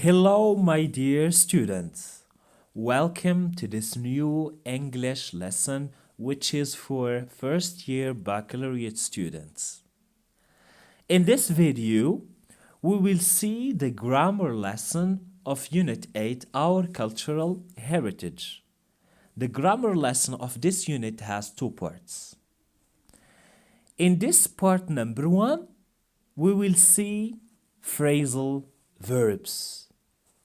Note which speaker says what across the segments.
Speaker 1: Hello, my dear students. Welcome to this new English lesson, which is for first year baccalaureate students. In this video, we will see the grammar lesson of Unit 8, Our Cultural Heritage. The grammar lesson of this unit has two parts. In this part number 1, we will see phrasal verbs.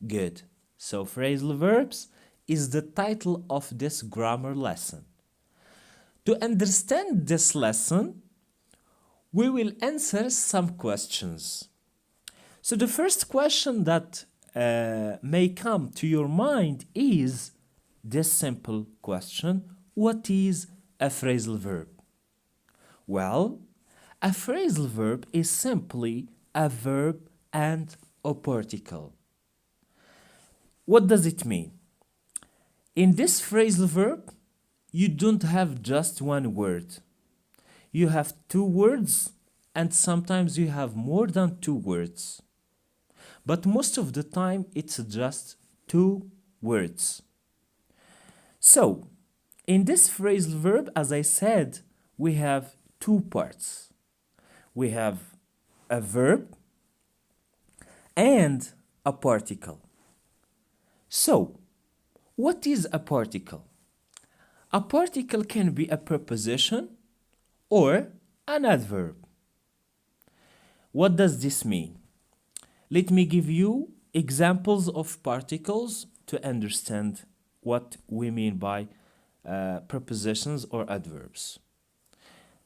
Speaker 1: Good. So phrasal verbs is the title of this grammar lesson. To understand this lesson, we will answer some questions. So the first question that may come to your mind is this simple question: what is a phrasal verb? Well, a phrasal verb is simply a verb and a particle. What does it mean? In this phrasal verb, you don't have just one word. You have two words, and sometimes you have more than two words. But most of the time, it's just two words. So, in this phrasal verb, as I said, we have two parts. We have a verb and a particle. So, what is a particle? A particle can be a preposition or an adverb. What does this mean? Let me give you examples of particles to understand what we mean by prepositions or adverbs.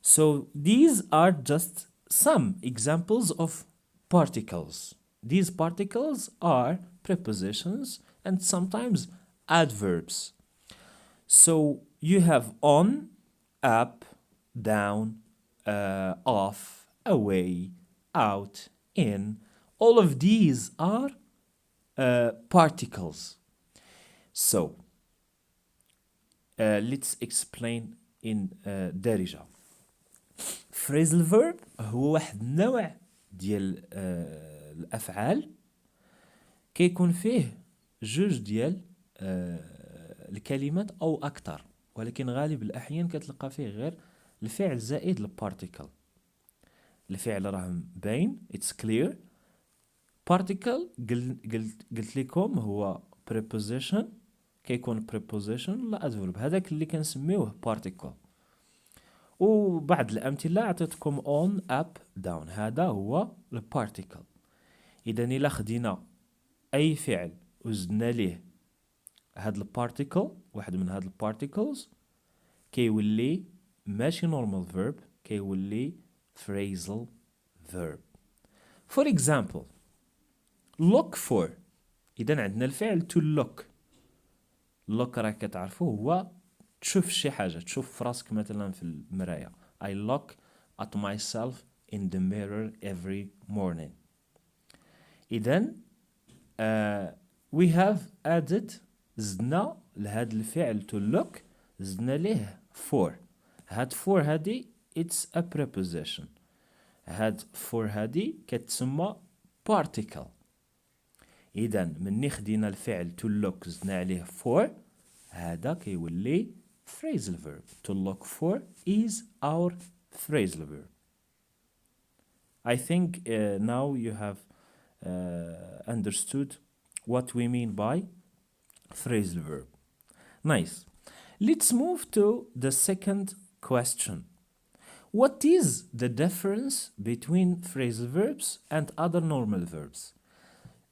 Speaker 1: So these are just some examples of particles. These particles are prepositions and sometimes adverbs. So you have on, up, down, off, away, out, in. All of these are particles. So let's explain in دارجة. phrasal verb هو واحد النوع ديال الأفعال كيكون فيه جوج ديال الكلمات أو أكثر، ولكن غالب الأحيان كتلقى فيه غير الفعل زائد البارتيكل. الفعل راه باين it's clear. particle قلت لكم هو preposition، كيكون preposition ولا adverb، هذاك اللي كنسميوه particle. وبعض الأمثلة عطيتكم on, up, down، هذا هو البارتيكل. إذا إلا خدينا أي فعل وزدنا ليه هاد البارتيكل، واحد من هاد البارتيكلز، كيولي ماشي normal verb، كيولي phrasal verb. For example, look for. إذا عندنا الفعل to look. look راه كتعرفوه هو تشوف شي حاجة، تشوف فراسك مثلا في المراية. I look at myself in the mirror every morning. إذن we have added، زدنا لهاد الفعل to look، زدنا ليه for. هاد for هادي it's a preposition. هاد for هادي كتسمى particle. إذن مني خدينا الفعل to look زدنا عليه for، هذا كيولي phrasal verb. To look for is our phrasal verb. I think now you have understood what we mean by phrasal verb. Nice. Let's move to the second question. What is the difference between phrasal verbs and other normal verbs?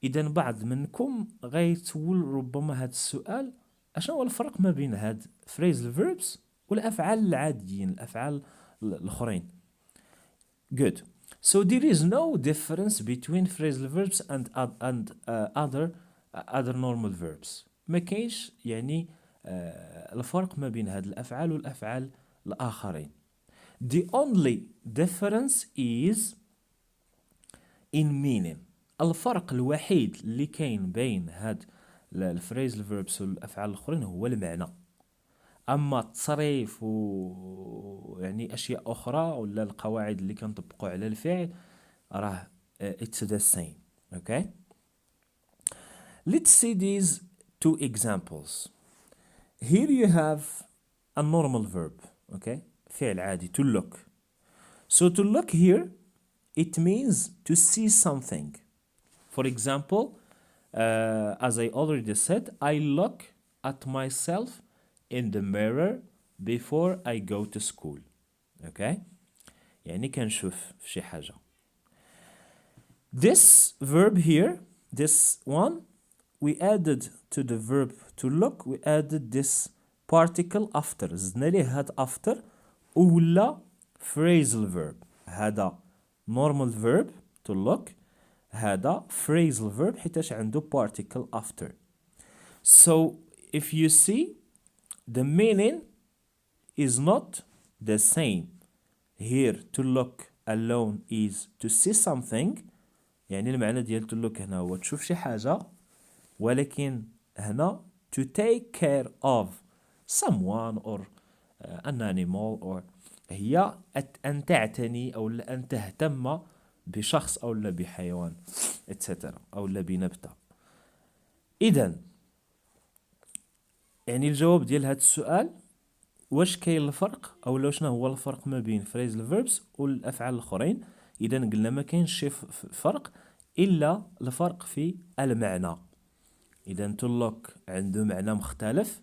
Speaker 1: إذا بعض منكم غيتسول ربما هذا السؤال: أشنو هو الفرق ما بين هاد phrasal verbs والأفعال العاديين، الأفعال الآخرين؟ Good. So there is no difference between phrasal verbs and other normal verbs. ما كاينش يعني الفرق ما بين هاد الأفعال والأفعال الآخرين. The only difference is in meaning. الفرق الوحيد اللي كاين بين هاد الفريزل فيربس والافعال الاخرين هو المعنى. اما التصريف يعني اشياء اخرى ولا القواعد اللي كنطبقوا على الفعل راه it's the same. Okay. Let's see these two examples. Here you have a normal verb, okay? فعل عادي, to look. So to look here, it means to see something. For example, as I already said, I look at myself in the mirror before I go to school. Okay? يعني كنشوف في شي حاجة. This verb here, this one, we added to the verb to look, we added this particle after. زدنا ليه هاد after ولا phrasal verb. هذا normal verb to look, هذا phrasal verb حيتاش عنده particle after. So if you see, the meaning is not the same. Here to look alone is to see something. يعني المعنى ديال to look هنا هو تشوف شي حاجة, ولكن هنا to take care of someone or an animal or هي أن تعتني أو أن تهتم بشخص أو بحيوان etc. أو بنبتة. إذن يعني الجواب ديال هذا السؤال, واش كاين الفرق أو شنو هو الفرق ما بين phrasal verbs والأفعال الآخرين؟ إذا قلنا ما كاينش شي فرق إلا الفرق في المعنى. إذا to look عنده معنى مختلف.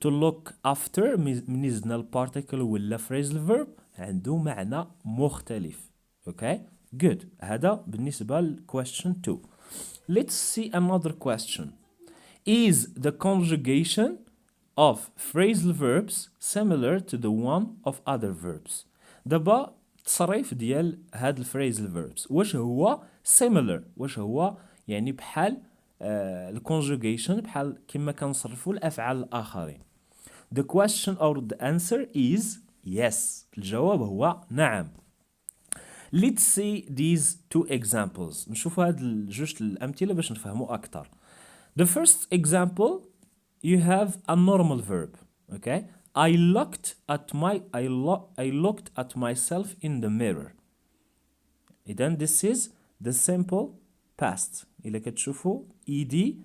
Speaker 1: To look after من زدنا البارتيكل ولا phrasal verb عنده معنى مختلف. Okay? Good. هذا بالنسبة ل question 2. Let's see another question. Is the conjugation of phrasal verbs similar to the one of other verbs? دابا التصريف ديال هاد phrasal verbs واش هو similar, واش هو يعني بحال الconjugation بحال كما كنصرفوا الأفعال الآخرين. The question or the answer is yes. الجواب هو نعم. Let's see these two examples. نشوفوا هاد الجوج الأمثلة باش نفهموا أكثر. The first example, you have a normal verb. Okay? I looked at myself in the mirror. إذن this is the simple past. إلا كتشوفوا ed.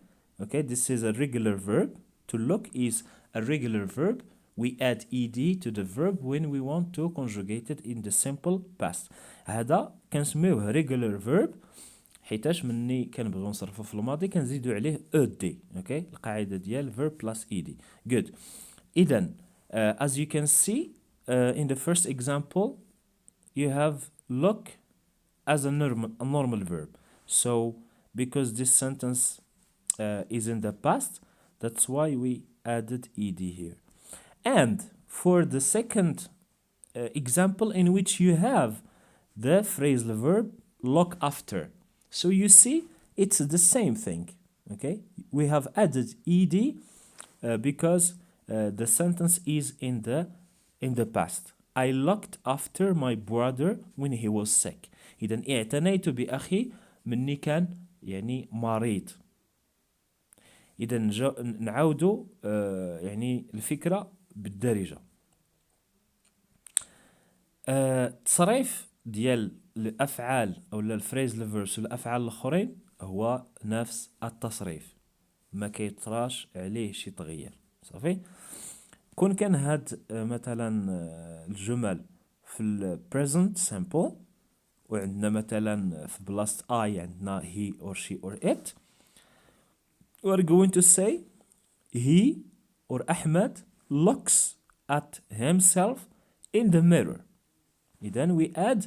Speaker 1: Okay, this is a regular verb. To look is a regular verb. We add ed to the verb when we want to conjugate it in the simple past. هذا كنسميوه regular verb حيتاش مني كنبغيو نصرفو في الماضي كنزيدو عليه ed. Okay, القاعدة ديال verb plus ed. Good. إذن as you can see in the first example, you have look as a normal verb. So because this sentence is in the past, that's why we added ed here. And for the second example in which you have the phrasal verb look after, so you see it's the same thing. Okay, we have added ed because the sentence is in the past. I looked after my brother when he was sick. إذن اعتنيت بأخي مني كان يعني مريض. إذن نعاودوا يعني الفكرة بالدارجة. التصريف ديال الأفعال أو الفريزل فيرس والأفعال الآخرين هو نفس التصريف, ما كيطراش عليه شي تغيير. صافي. كون كان هاد مثلا الجمل في ال present simple وعندنا مثلا في بلاصة I عندنا he or she or it, we're going to say he or Ahmed looks at himself in the mirror. Then we add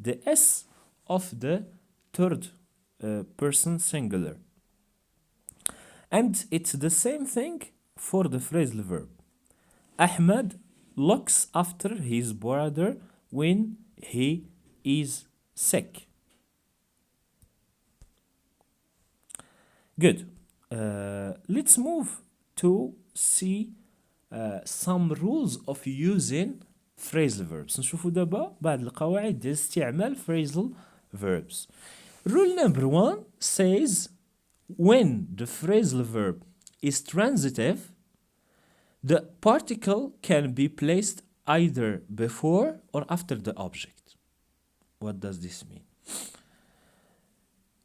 Speaker 1: the S of the third person singular. And it's the same thing for the phrasal verb. Ahmed looks after his brother when he is sick. Good. Let's move to see some rules of using phrasal verbs. نشوفوا دابا بعض القواعد ديال استعمال phrasal verbs. Rule number 1 says when the phrasal verb is transitive, the particle can be placed either before or after the object. What does this mean?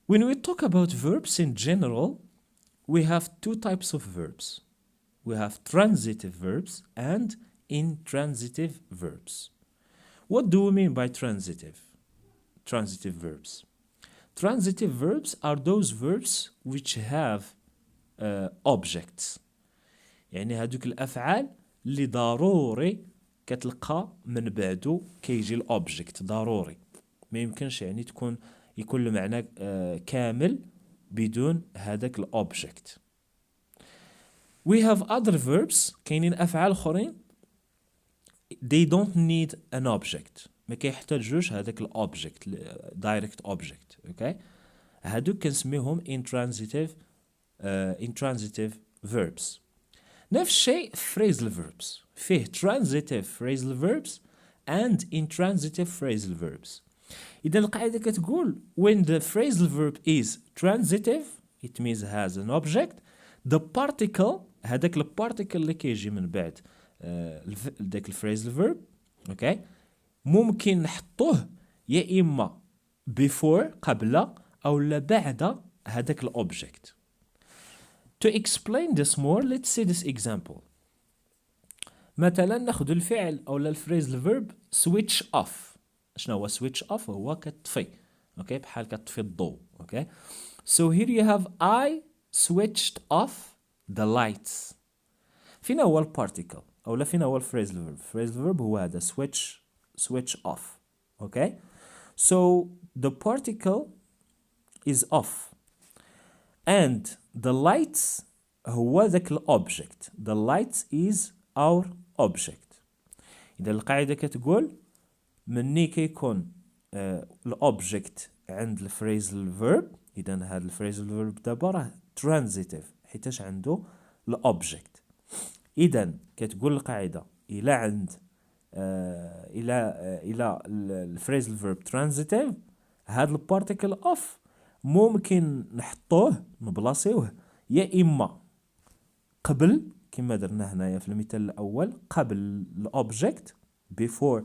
Speaker 1: When we talk about verbs in general, we have two types of verbs. We have transitive verbs and intransitive verbs. What do we mean by transitive verbs? Transitive verbs are those verbs which have objects. يعني هادوك الأفعال اللي ضروري كتلقى من بعدو كيجي الأوبجكت ضروري. ما يمكنش يعني يكون المعنى كامل بدون هذاك الأوبجكت. We have other verbs كاينين أفعال أخرين they don't need an object. ما كيحتاجوش هذاك الأوبجكت direct object. okay? هادوك كنسميهم intransitive verbs. نفس الشيء phrasal verbs فيه transitive phrasal verbs and intransitive phrasal verbs. إذا القاعدة كتقول when the phrasal verb is transitive it means has an object. the particle هذاك البارتيكل اللي كيجي من بعد داك الفريزل فيرب اوكي ممكن نحطوه يا اما before قبل او لا بعد هذاك الاوبجكت. To explain this more, let's see this example. مثلا ناخذ الفعل او الفريزل فيرب switch off. شنو هو switch off؟ هو كتطفي اوكي بحال كتطفي الضوء اوكي. So here you have I switched off the lights. فينا هو البارتيكل او لا فينا هو الفريزل فيرب؟ الفريزل فيرب هو هذا switch off okay. So the particle is off and the lights هو ذاك الأوبجكت. the lights is our object. إذا القاعدة كتقول مني كيكون الأوبجكت عند الفريزل فيرب إذا هذا الفريزل فيرب دابا راه ترانزيتيف حيتاش عنده الأوبجكت. إذا كتقول القاعدة إلا عند إلا الفريزل فيرب ترانزيتيف هاد البارتيكل اوف ممكن نحطوه نبلاصيوه يا إما قبل كما درنا هنايا في المثال الأول قبل الأوبجكت before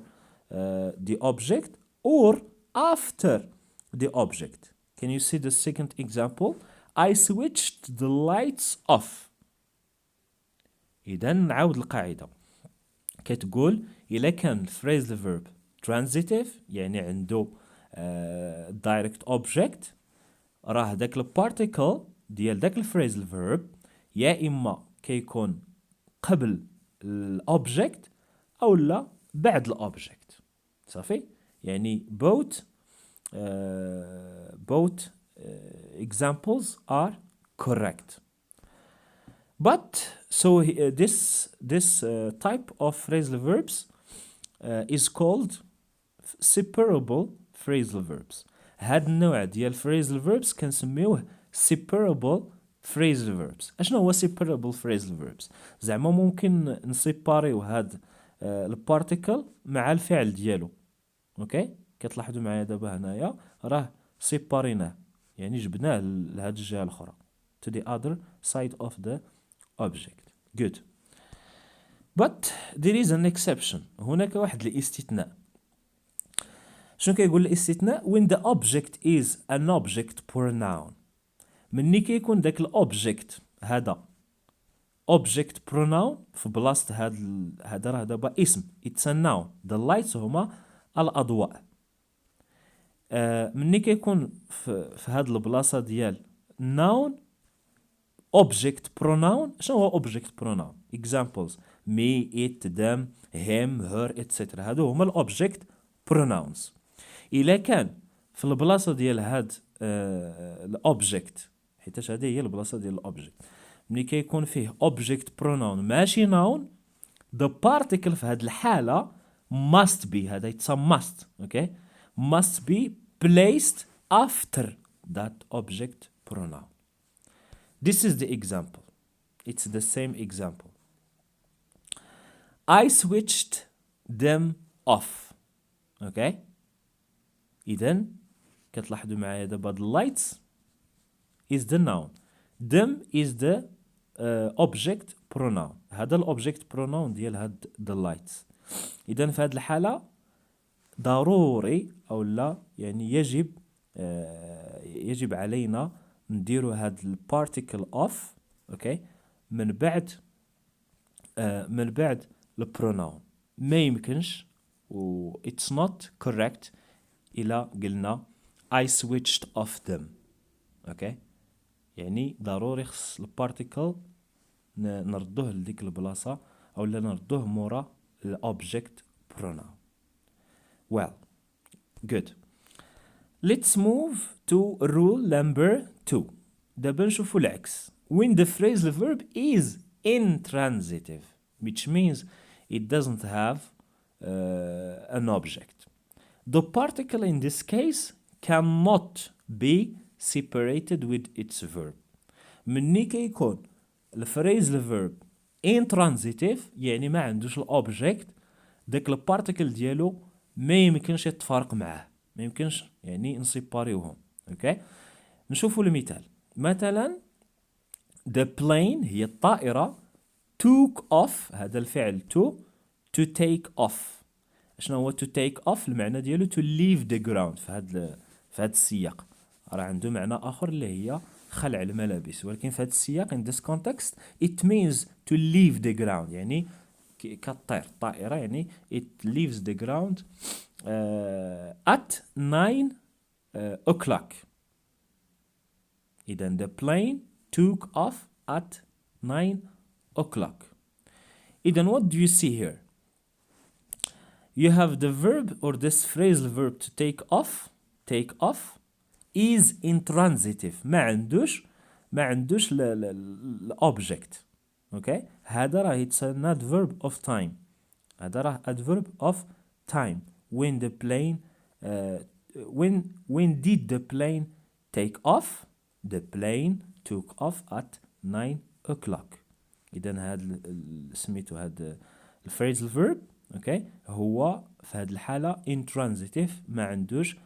Speaker 1: the object or after the object. Can you see the second example? I switched the lights off. إذا نعاود القاعدة كتقول إلا كان الفريزل فيرب transitive يعني عنده direct object راه داك البارتيكل ديال داك الفريزل فيرب يا إما كيكون قبل الأوبجكت أو لا بعد الأوبجكت صافي. يعني both examples are correct. But so this type of phrasal verbs is called separable phrasal verbs. هاد النوع ديال phrasal verbs كنسميوه separable phrasal verbs. اشنو هو separable phrasal verbs؟ زعما ممكن نسيباريو هاد البارتيكل مع الفعل ديالو اوكي. كتلاحظوا معايا دابا هنايا راه سيباريناه يعني جبناه لهاد الجهه الاخرى to the other side of the object. Good. But there is an exception. هناك واحد الاستثناء. شنو كيقول الاستثناء؟ when the object is an object pronoun. مني كيكون داك الاوبجكت هذا object pronoun في بلاصه هذا راه دابا اسم it's a noun. the lights هما الاضواء. مني كيكون في هاد البلاصه ديال noun object pronoun. شنو هو object pronoun؟ examples me it them him her etc. هادو هما الاوبجكت pronouns. الا كان في البلاصه ديال هاد الاوبجكت حيتاش هذه هي البلاصه ديال الاوبجكت ملي كيكون فيه object pronoun ماشي noun the particle في هاد الحاله must be هذا يتسمى must okay must be placed after that object pronoun. This is the example. It's the same example. I switched them off. Okay? إذن كتلاحظوا معايا دابا the lights is the noun. Them is the object pronoun. هذا الأوبجكت pronoun ديال هاد the lights. إذن في هاد الحالة ضروري أو لا يعني يجب علينا نديرو هاد البارتيكل اوف. اوكي من بعد البروناون. ما يمكنش و it's not correct إلا قلنا I switched off them. اوكي يعني ضروري خص البارتيكل نردوه لديك البلاصة أو لا نردوه مورا الأوبجكت pronoun. Well, good. Let's move to rule number 2. دابا نشوفو العكس. When the phrasal verb is intransitive, which means it doesn't have an object. The particle in this case cannot be separated with its verb. مني كيكون الفريزل verb intransitive يعني ما عندوش الأوبجكت، داك البارتيكل ديالو ما يمكنش يتفارق معاه، ما يمكنش يعني نسيباريوهم. اوكي نشوفوا المثال. مثلا the plane هي الطائرة took off، هذا الفعل to take off. شنو هو to take off؟ المعنى ديالو to leave the ground. في هذا السياق راه عنده معنى آخر اللي هي خلع الملابس، ولكن في هذا السياق in this context it means to leave the ground يعني كطير الطائرة يعني it leaves the ground at 9 o'clock. إذن the plane took off at 9 o'clock. إذن what do you see here? You have the verb or this phrasal verb to take off is intransitive. ما عندوش الobject. Okay هذا راه it's an adverb of time. هذا راه adverb of time. When the plane when did the plane take off? The plane took off at 9 o'clock. إذن هذا سميتو هذا الفريزل verb اوكي هو في هذه الحالة intransitive ما عندوش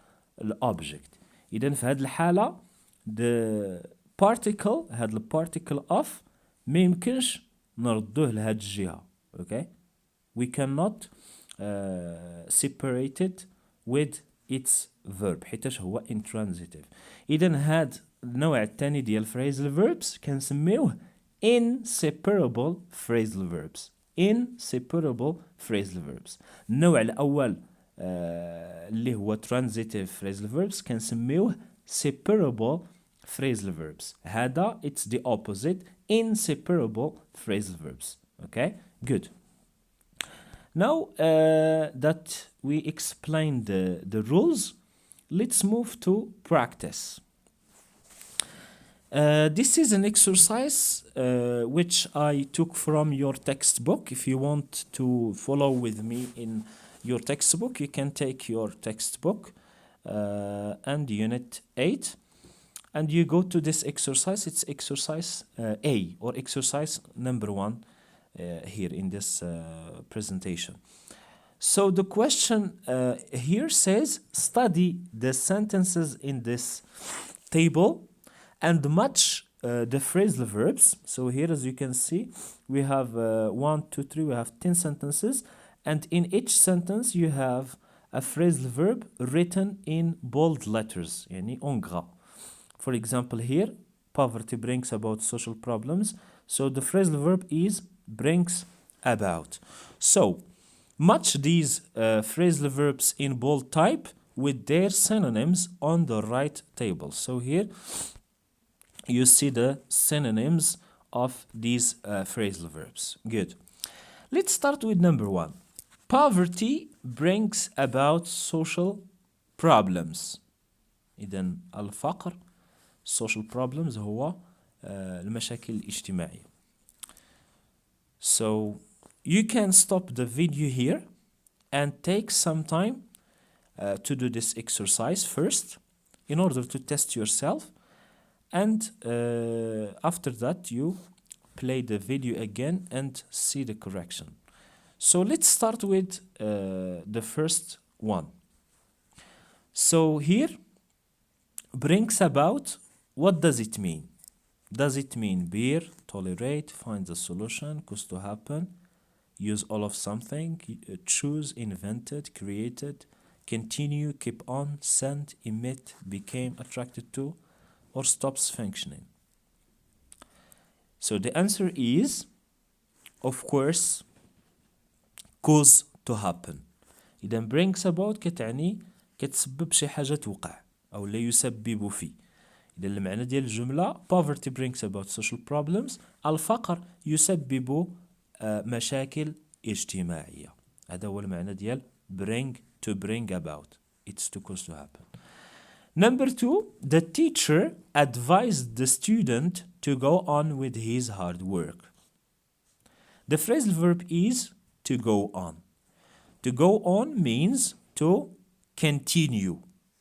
Speaker 1: الobject. إذن في هذه الحالة the particle هذا البارتيكل of ما يمكنش نردوه لهذه الجهة. اوكي we cannot separate it with its verb حيتاش هو intransitive. إذن هذا النوع الثاني ديال phrasal verbs كنسميوه inseparable phrasal verbs. inseparable phrasal verbs. النوع الأول اللي هو transitive phrasal verbs كنسميوه separable phrasal verbs. هذا it's the opposite inseparable phrasal verbs. Okay good. Now that we explained the rules, let's move to practice. This is an exercise which I took from your textbook. If you want to follow with me in your textbook, you can take your textbook and Unit 8 and you go to this exercise. It's exercise A or exercise number 1 here in this presentation. So the question here says study the sentences in this table and match the phrasal verbs. So here as you can see we have 1, 2, 3, we have 10 sentences and in each sentence you have a phrasal verb written in bold letters يعني en gras. For example here poverty brings about social problems, so the phrasal verb is brings about. So match these phrasal verbs in bold type with their synonyms on the right table. So here you see the synonyms of these phrasal verbs. Good. Let's start with number 1. Poverty brings about social problems. إذن الفقر social problems هو المشاكل الاجتماعية. So you can stop the video here and take some time to do this exercise first in order to test yourself, and after that you play the video again and see the correction. So let's start with the first one. So here brings about, what does it mean? Does it mean bear, tolerate, find the solution, cause to happen, use all of something, choose, invented, created, continue, keep on, send, emit, became, attracted to, or stops functioning? So the answer is, of course, cause to happen. إذا brings about كتعني كتسبب شي حاجة توقع أو لا يسبب في. إذا المعنى ديال الجملة poverty brings about social problems. الفقر يسبب مشاكل اجتماعية. هذا هو المعنى ديال to bring about. It's to cause to happen. Number 2, the teacher advised the student to go on with his hard work. The phrasal verb is to go on. To go on means to continue.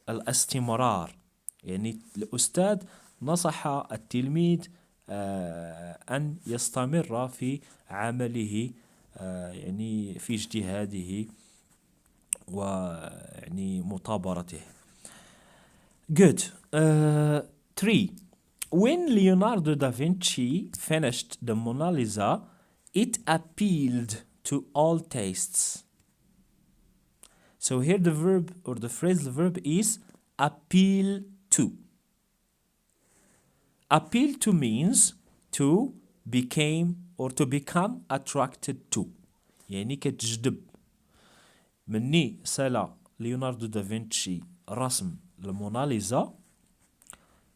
Speaker 1: الاستمرار. يعني الأستاذ نصح التلميذ أن يستمر في عمله يعني في اجتهاده ويعني مثابرته. Good. 3. When Leonardo da Vinci finished the Mona Lisa, it appealed to all tastes. So here the verb or the phrasal verb is appeal to. Appeal to means to become attracted to. يعني كتجذب. مني سالا ليوناردو دافنشي رسم الموناليزا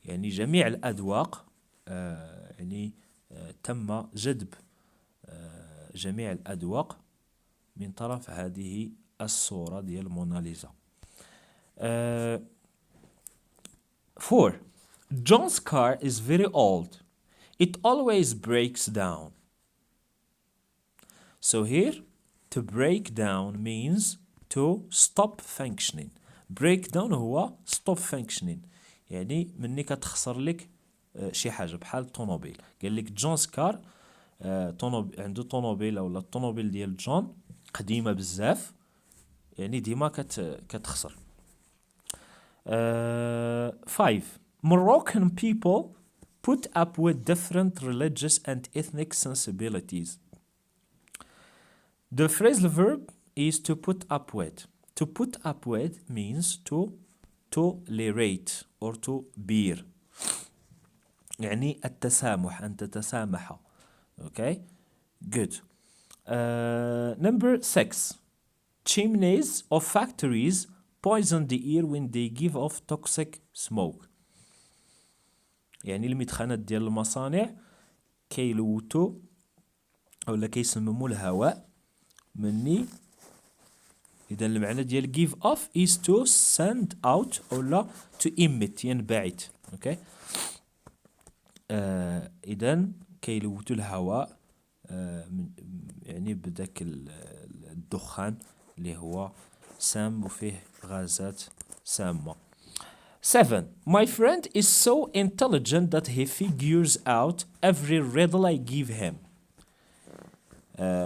Speaker 1: يعني جميع الأذواق يعني تم جذب جميع الأذواق من طرف هذه الصورة ديال الموناليزا. 4. John's car is very old. It always breaks down. So here, to break down means to stop functioning. break down هو stop functioning. يعني مني كتخسر لك شي حاجة بحال الطوموبيل. قال لك جون's كار عنده طوموبيل أو الطوموبيل ديال جون قديمة بزاف يعني ديما كتخسر. 5. Moroccan people put up with different religious and ethnic sensibilities. The phrasal verb is to put up with. To put up with means to tolerate or to bear. يعني التسامح أن تتسامح. Okay? Good. Number 6. Chimneys of factories poison the air when they give off toxic smoke. يعني المدخنات ديال المصانع كيلوثوا أو كيسمموا الهواء مني. إذا المعنى ديال give off is to send out أو to emit ينبعث. Okay? إذا كيلوثوا الهواء يعني بداك الدخان اللي هو سام وفيه غازات سامة. 7. My friend is so intelligent that he figures out every riddle I give him.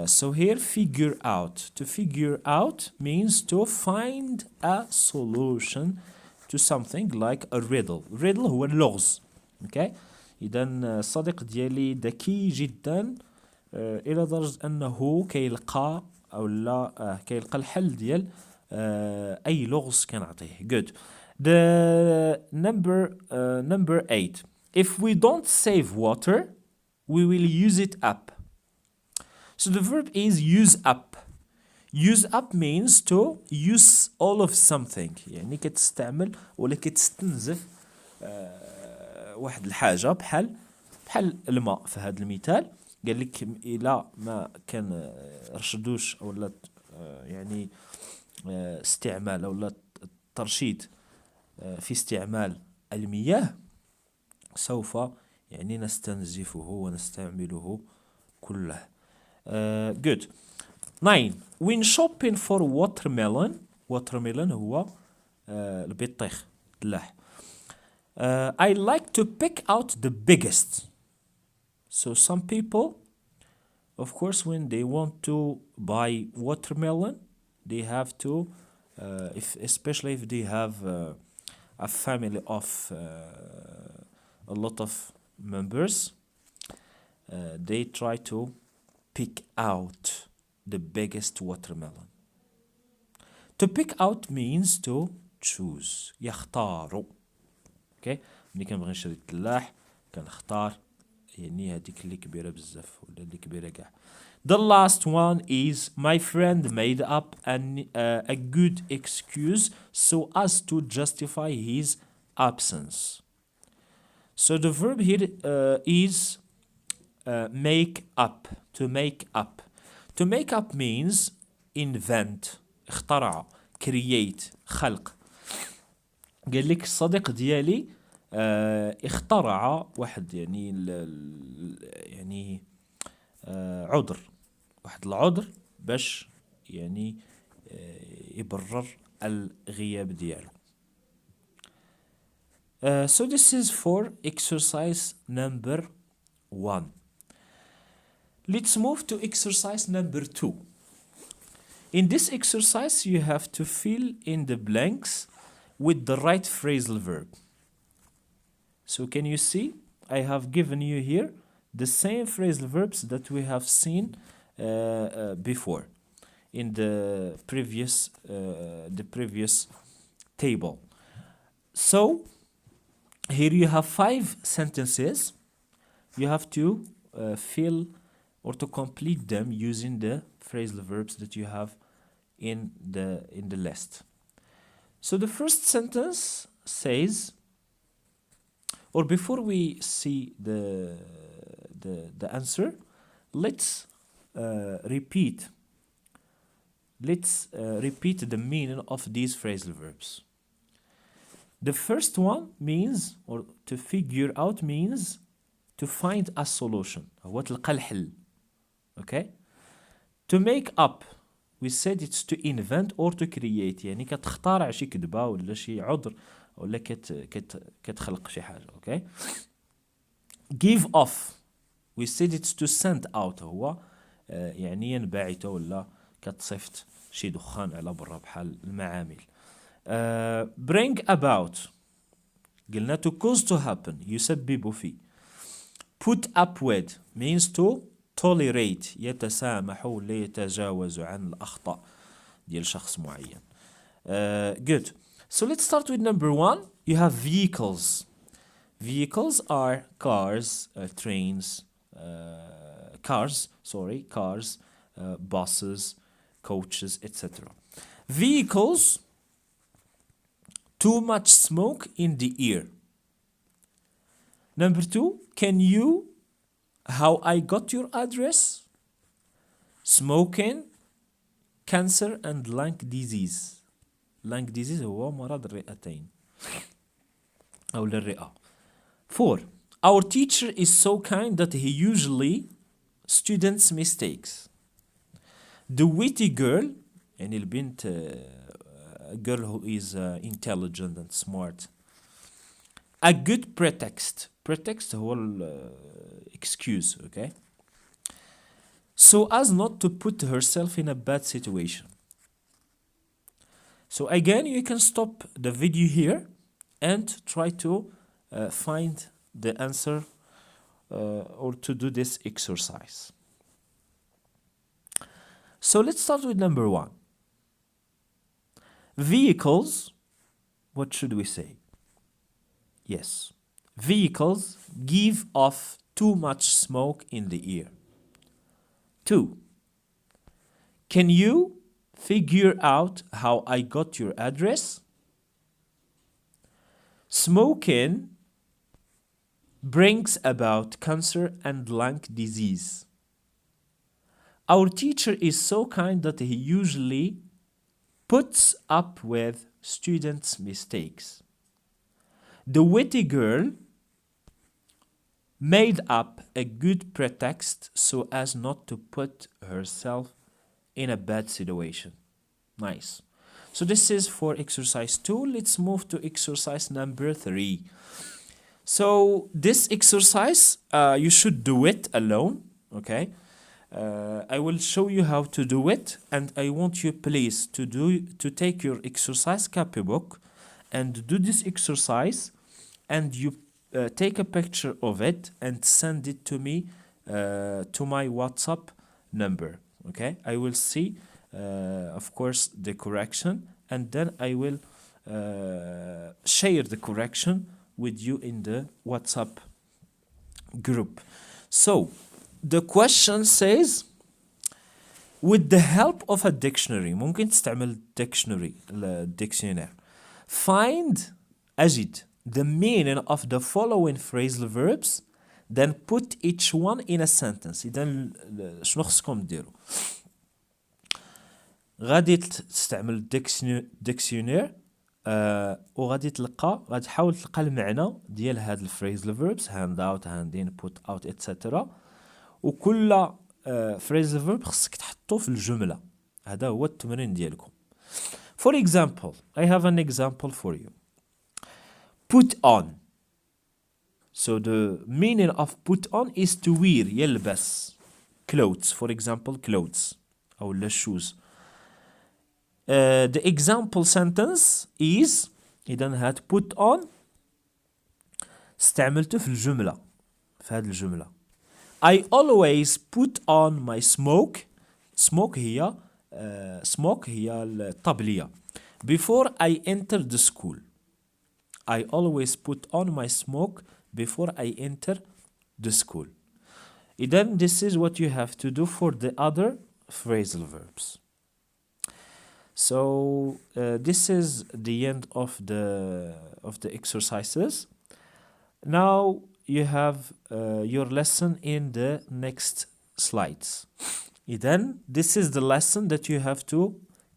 Speaker 1: So here figure out. To figure out means to find a solution to something like a riddle. Riddle هو اللغز. Okay? إذا الصديق ديالي ذكي جدا إلى درجة أنه كيلقى أو لا كيلقى الحل ديال أي لغز كنعطيه. Good. The number 8. If we don't save water, we will use it up. So the verb is use up. Use up means to use all of something. يعني كتستعمل ولا كتستنزف واحد الحاجة بحال الماء في هذا المثال. قال لك إلا ما كان رشدوش أو لا يعني استعمال أو لا ترشيد في استعمال المياه سوف يعني نستنزفه ونستعمله كله. Good. 9. When shopping for watermelon هو البطيخ التلاح. I like to pick out the biggest. So some people, of course, when they want to buy watermelon, they have to, especially if they have a family of a lot of members, they try to pick out the biggest watermelon. To pick out means to choose. يختار. Okay? ملي كنبغي نشري التلاح كنختار يعني هذيك اللي كبيرة بزاف ولا اللي كبيرة كاع. The last one is my friend made up a good excuse so as to justify his absence. So the verb here is make up, to make up. To make up means invent, اخترع, create, خلق. قال لك الصديق ديالي اخترع واحد يعني يعني عذر، واحد العذر باش يعني يبرر الغياب ديالو. So this is for exercise number 1. Let's move to exercise number 2. In this exercise you have to fill in the blanks with the right phrasal verb. So can you see? I have given you here the same phrasal verbs that we have seen before in the previous table. So here you have 5 sentences. You have to fill or to complete them using the phrasal verbs that you have in the list. So the first sentence says, or before we see the answer, let's repeat the meaning of these phrasal verbs. The first one means, or to figure out means, to find a solution. هو تلقى الحل. Okay? To make up, we said it's to invent or to create. يعني كتخترع شي كذبة ولا شي عذر ولا كتخلق شي حاجة. Okay? Give off, we said it's to send out. هو يعني ينبعث ولا كتصيفط شي دخان على برا بحال المعامل. Bring about, قلنا to cause to happen, يسبب فيه. Put up with means to tolerate, يتسامح ولا يتجاوز عن الأخطاء ديال شخص معين. Good. So let's start with number 1. You have vehicles. Vehicles are cars, trains, cars, buses, coaches, etc. Vehicles, too much smoke in the ear. Number 2, can you, how I got your address? Smoking, cancer and lung disease. Lung disease هو مرض الرئتين أو للرئة. 4, our teacher is so kind that he usually students mistakes. The witty girl, يعني البنت a girl who is intelligent and smart. A good pretext. Pretext هو excuse, okay? So as not to put herself in a bad situation. So again, you can stop the video here and try to find the answer or to do this exercise. So let's start with number 1. Vehicles, what should we say? Yes, vehicles give off too much smoke in the ear. 2, can you figure out how I got your address? Smoking brings about cancer and lung disease. Our teacher is so kind that he usually puts up with students' mistakes. The witty girl made up a good pretext so as not to put herself in a bad situation. Nice. So this is for exercise 2. Let's move to exercise number 3. So this exercise, you should do it alone, okay? I will show you how to do it, and I want you please to take your exercise copybook and do this exercise, and you take a picture of it and send it to me to my WhatsApp number. Okay, I will see of course the correction, and then I will share the correction with you in the WhatsApp group. So the question says, with the help of a dictionary, ممكن تستعمل dictionary dictionary, find أجد the meaning of the following phrasal verbs, then put each one in a sentence. إذا شنو خصكم ديروا؟ غادي تستعمل dictionary وغادي تحاول تلقى المعنى ديال هاد الفريزل verbs hand out, hand in, put out, etc. وكل phrasal verb خصك تحطو في الجملة. هذا هو التمرين ديالكم. For example, I have an example for you. Put on. So the meaning of put on is to wear, يلبس. Clothes, for example, clothes أو shoes. The example sentence is إذا هاد put on استعملته في الجملة، في هاد الجملة. I always put on my smoke. Smoke هي الطبلية. Before I enter the school. I always put on my smoke before I enter the school. Then this is what you have to do for the other phrasal verbs. So this is the end of the exercises. Now you have your lesson in the next slides. Then this is the lesson that you have to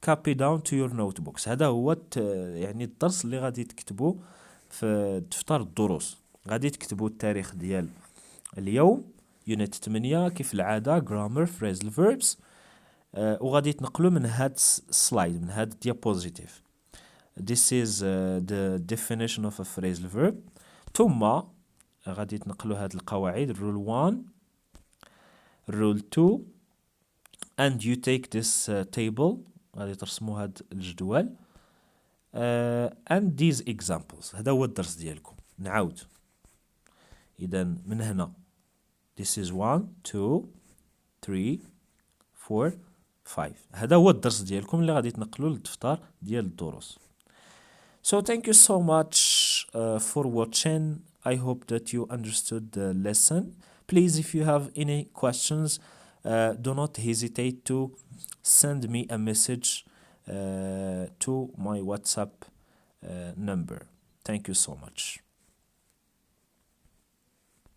Speaker 1: copy down to your notebooks. هذا هو يعني الدرس اللي غادي تكتبوه في دفتر الدروس. غادي تكتبوا التاريخ ديال اليوم يونت 8 كيف العادة grammar phrasal verbs وغادي تنقلوا من هاد السلايد من هاد الديابوزيتيف. This is the definition of a phrasal verb. ثم غادي تنقلوا هاد القواعد rule 1 rule 2 and you take this table غادي ترسموا هاد الجدول and these examples. هذا هو الدرس ديالكم. نعاود إذا من هنا this is 1 2 3 4 5. هذا هو الدرس ديالكم اللي غادي تنقلوا للدفتر ديال الدروس. So thank you so much for watching. I hope that you understood the lesson. Please, if you have any questions, do not hesitate to send me a message to my WhatsApp number. Thank you so much.